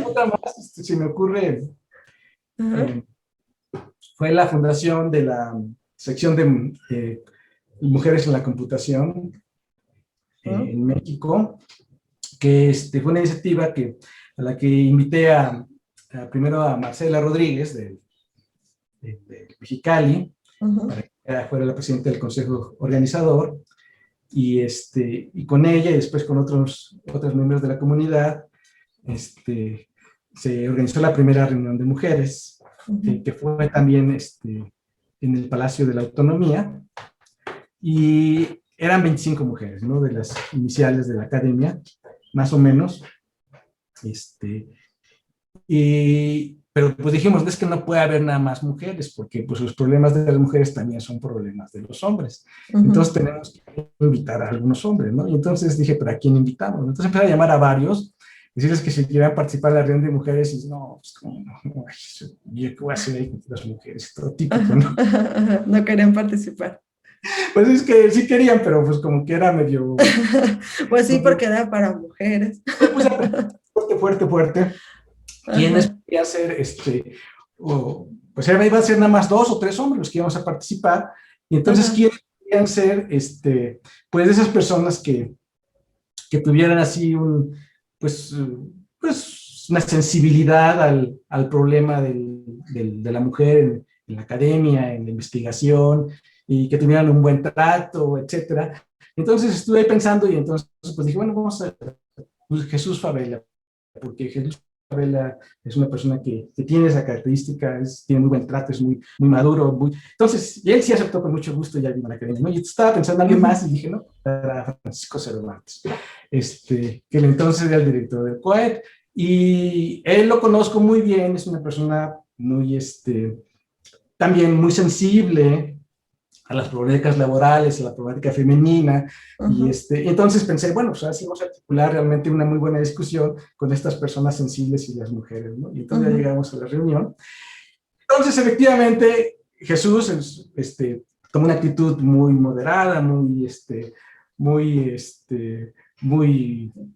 Speaker 2: Otra más, se me ocurre,
Speaker 1: Ajá.
Speaker 2: eh, fue la fundación de la sección de Mujeres en la Computación
Speaker 1: Ajá.
Speaker 2: en México, que fue una iniciativa a la que invité primero a Marcela Rodríguez de Mexicali,
Speaker 1: Ajá.
Speaker 2: para que ella fuera la presidenta del consejo organizador, y con ella y después con otros miembros de la comunidad, se organizó la primera reunión de mujeres,
Speaker 1: Ajá.
Speaker 2: que fue también en el Palacio de la Autonomía, y eran 25 mujeres, ¿no? De las iniciales de la academia, más o menos. Pero pues dijimos, es que no puede haber nada más mujeres, porque pues los problemas de las mujeres también son problemas de los hombres. Entonces tenemos que invitar a algunos hombres, ¿no? Y entonces dije, ¿pero a quién invitamos? Entonces empecé a llamar a varios, decirles que si querían participar en la reunión de mujeres, y no, pues como no, yo qué voy a hacer ahí con las mujeres, todo típico, ¿no?
Speaker 1: No querían participar.
Speaker 2: Pues es que sí querían, pero pues como que era medio...
Speaker 1: Pues sí, porque era para mujeres.
Speaker 2: Pues fuerte. ¿Quiénes podían ser, pues iba a ser nada más 2 o 3 hombres los que íbamos a participar, y entonces quiénes podían ser, pues esas personas que tuvieran así pues una sensibilidad al problema de la mujer en la academia, en la investigación, y que tuvieran un buen trato, etcétera. Entonces estuve pensando y entonces pues dije, bueno, vamos a pues, Jesús Favela, porque Jesús Favela es una persona que tiene esa característica, tiene muy buen trato, es muy, muy maduro. Entonces, y él sí aceptó con mucho gusto, ya vino a la academia, ¿no? Y estaba pensando en alguien más y dije, no, era Francisco Cervantes, que entonces era el director del COET, y él lo conozco muy bien, es una persona muy, también muy sensible a las problemáticas laborales, a la problemática femenina, y entonces pensé, bueno, pues así vamos a articular realmente una muy buena discusión con estas personas sensibles y las mujeres, ¿no? Y entonces ya llegamos a la reunión. Entonces, efectivamente, Jesús tomó una actitud muy moderada, muy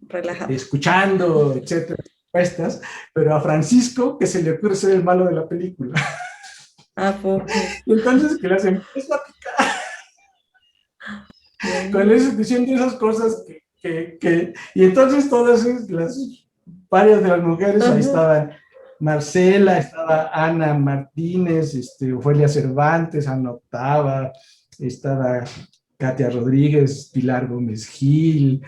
Speaker 1: relajado,
Speaker 2: escuchando, etcétera, respuestas, pero a Francisco, que se le ocurre ser el malo de la película. Y entonces que las empieza a picar con eso, diciendo esas cosas y entonces todas varias de las mujeres, ahí estaban Marcela, estaba Ana Martínez, Ofelia Cervantes, Ana Octava, estaba Katia Rodríguez, Pilar Gómez Gil,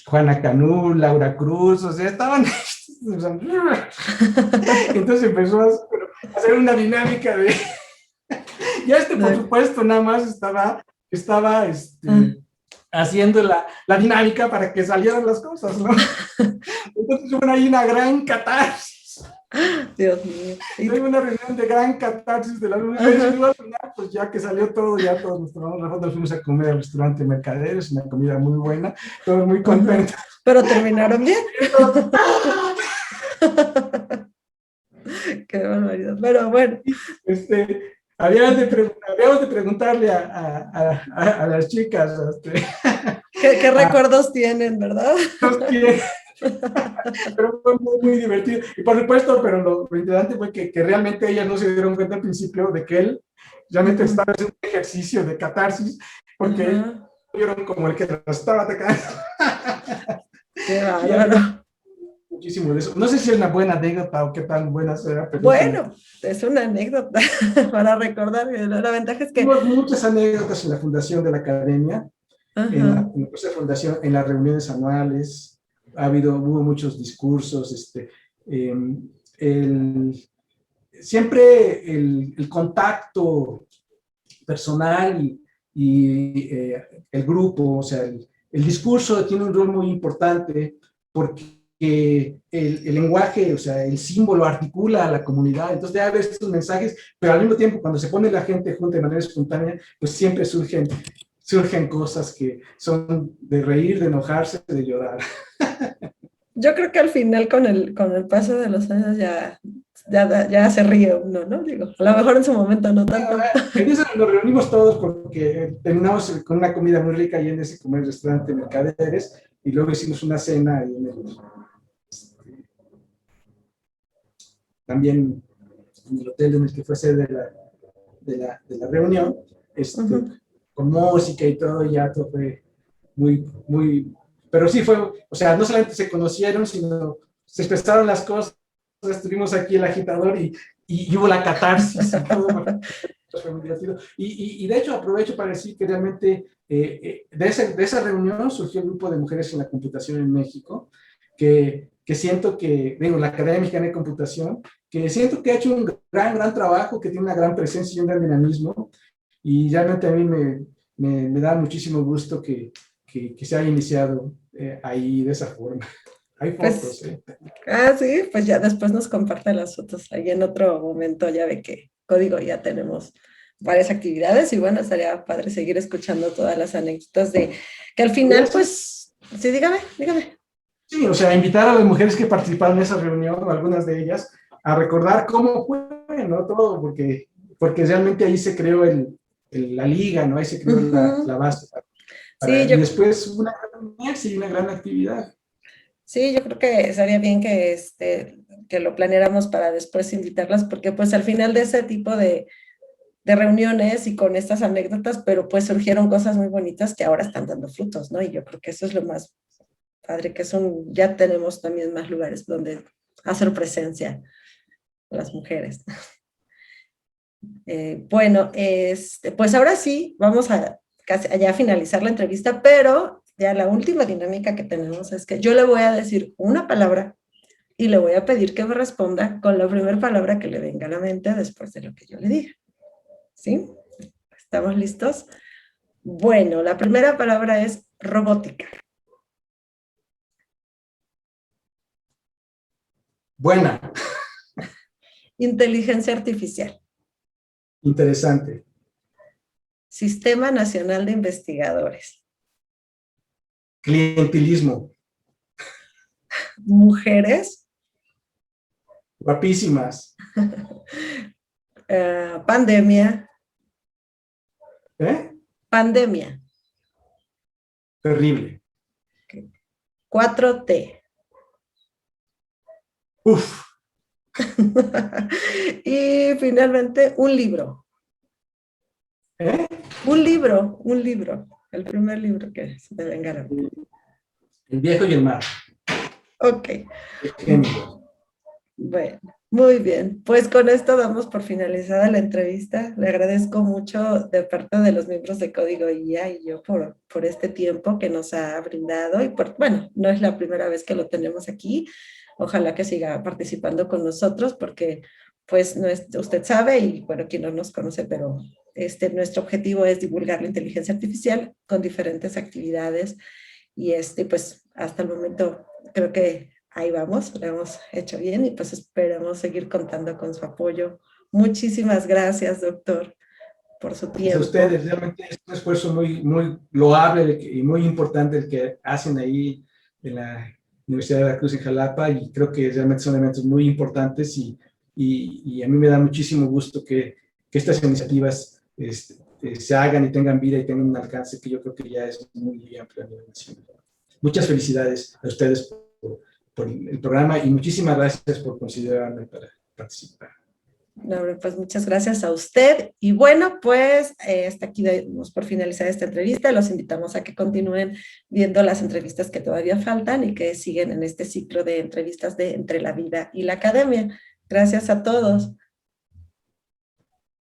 Speaker 2: Juana Canú, Laura Cruz, o sea, estaban... Entonces empezó a hacer una dinámica de... Ya por supuesto, nada más estaba haciendo la dinámica para que salieran las cosas, ¿no? Entonces hubo ahí una gran catarsis.
Speaker 1: Dios mío.
Speaker 2: Hubo una reunión de gran catarsis de las mujeres, y luego al final, pues ya que salió todo, ya todos nos tomamos la foto, fuimos a comer al restaurante Mercaderes, una comida muy buena, todos muy contentos.
Speaker 1: Pero terminaron bien. Qué barbaridad, pero bueno.
Speaker 2: Habíamos de preguntarle a las chicas.
Speaker 1: ¿Qué recuerdos tienen, verdad?
Speaker 2: Pero fue muy, muy divertido. Y por supuesto, pero lo interesante fue que realmente ellas no se dieron cuenta al principio de que él realmente estaba haciendo un ejercicio de catarsis, porque vieron como el que lo estaba atacando.
Speaker 1: Qué bárbaro.
Speaker 2: Muchísimo de eso. No sé si es una buena anécdota o qué tan buena será. Pero
Speaker 1: bueno, es una anécdota para recordar. La ventaja es que...
Speaker 2: Tuvimos muchas anécdotas en la fundación de la academia, en la fundación, en las reuniones anuales, hubo muchos discursos, siempre el contacto personal y el grupo, o sea, el discurso tiene un rol muy importante porque el lenguaje, o sea, el símbolo articula a la comunidad, entonces debe haber estos mensajes, pero al mismo tiempo cuando se pone la gente junta de manera espontánea, pues siempre surgen cosas que son de reír, de enojarse, de llorar.
Speaker 1: Yo creo que al final con el paso de los años ya se ríe uno, ¿no? Digo, a lo mejor en su momento no tanto.
Speaker 2: En eso nos reunimos todos porque terminamos con una comida muy rica y en ese comer restaurante Mercaderes, y luego hicimos una cena ahí también en el hotel en el que fue sede de la reunión, con música y todo, y ya todo fue muy, muy, pero sí fue, o sea, no solamente se conocieron, sino se expresaron las cosas, estuvimos aquí el agitador y hubo la catarsis y todo, fue muy divertido. Y de hecho aprovecho para decir que realmente de esa reunión surgió el grupo de mujeres en la computación en México, que siento que, digo, la Academia Mexicana de Computación, que siento que ha hecho un gran trabajo, que tiene una gran presencia y un gran dinamismo, y realmente a mí me da muchísimo gusto que se haya iniciado ahí de esa forma. Hay
Speaker 1: Pues,
Speaker 2: fotos, ¿eh?
Speaker 1: sí, pues ya después nos comparte las fotos. Ahí en otro momento ya ve que Código ya tenemos varias actividades y bueno, estaría padre seguir escuchando todas las anécdotas de que al final, pues, sí, dígame, dígame.
Speaker 2: Sí, o sea, invitar a las mujeres que participaron en esa reunión, o algunas de ellas, a recordar cómo fue, ¿no? Todo, porque realmente ahí se creó la liga, ¿no? Ahí se creó
Speaker 1: Ujú.
Speaker 2: la base.
Speaker 1: Sí,
Speaker 2: Y después una gran actividad.
Speaker 1: sí, yo creo que estaría bien que, que lo planeáramos para después invitarlas, porque pues al final de ese tipo de reuniones y con estas anécdotas, pero pues surgieron cosas muy bonitas que ahora están dando frutos, ¿no? Y yo creo que eso es lo más padre, que son, ya tenemos también más lugares donde hacer presencia a las mujeres. Bueno, pues ahora sí, vamos a casi allá a finalizar la entrevista, pero ya la última dinámica que tenemos es que yo le voy a decir una palabra y le voy a pedir que me responda con la primera palabra que le venga a la mente después de lo que yo le diga. ¿Sí? ¿Estamos listos? Bueno, la primera palabra es robótica.
Speaker 2: Buena,
Speaker 1: Inteligencia artificial.
Speaker 2: interesante,
Speaker 1: Sistema Nacional de Investigadores.
Speaker 2: clientelismo,
Speaker 1: Mujeres.
Speaker 2: guapísimas,
Speaker 1: Pandemia.
Speaker 2: ¿eh?
Speaker 1: Pandemia.
Speaker 2: Terrible.
Speaker 1: 4T.
Speaker 2: Uf,
Speaker 1: Y finalmente, un libro.
Speaker 2: ¿eh?
Speaker 1: Un libro. El primer libro que se me venga a la mente.
Speaker 2: El viejo y el mar,
Speaker 1: Ok.
Speaker 2: ejemplo.
Speaker 1: Bueno, muy bien. Pues con esto damos por finalizada la entrevista. Le agradezco mucho de parte de los miembros de Código IA y yo por este tiempo que nos ha brindado. Y bueno, no es la primera vez que lo tenemos aquí. Ojalá que siga participando con nosotros porque, pues, usted sabe y, bueno, quien no nos conoce, pero nuestro objetivo es divulgar la inteligencia artificial con diferentes actividades y pues hasta el momento creo que ahí vamos, lo hemos hecho bien y pues esperamos seguir contando con su apoyo. Muchísimas gracias, doctor, por su
Speaker 2: Pues a
Speaker 1: tiempo.
Speaker 2: ustedes, realmente es un esfuerzo muy loable y muy importante el que hacen ahí en la Universidad de Veracruz en Jalapa y creo que realmente son elementos muy importantes y a mí me da muchísimo gusto que estas iniciativas se hagan y tengan vida y tengan un alcance que yo creo que ya es muy amplio a nivel nacional. Muchas felicidades a ustedes por el programa y muchísimas gracias por considerarme para participar.
Speaker 1: No, pues muchas gracias a usted. Y bueno, pues hasta aquí damos por finalizar esta entrevista. Los invitamos a que continúen viendo las entrevistas que todavía faltan y que siguen en este ciclo de entrevistas de Entre la Vida y la Academia. Gracias a todos.